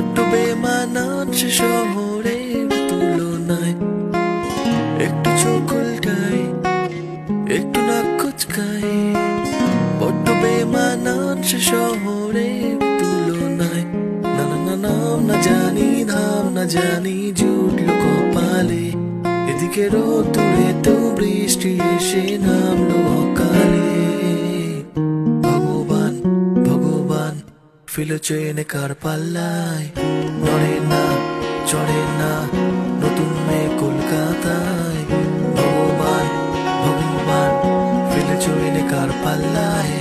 বড্ড বেমানান সে শহরের তুলনায়। একটু চোখ উল্টাই, একটু নাক কুচকাই, বড্ড বেমানান সে শহরের তুলনায়। না না না নাম না জানি, ধাম না জানি, জুটলো কপালে। এদিকে রোদ্দুরে তো বৃষ্টি এসে নামলো অকালে। ভগবান ভগবান ফেলেছে এনে কার পাল্লায়, নড়ে না চড়ে না নতুন মেয়ে কলকাতায়। ভগবান ভগবান ফেলেছে এনে কার পাল্লায়।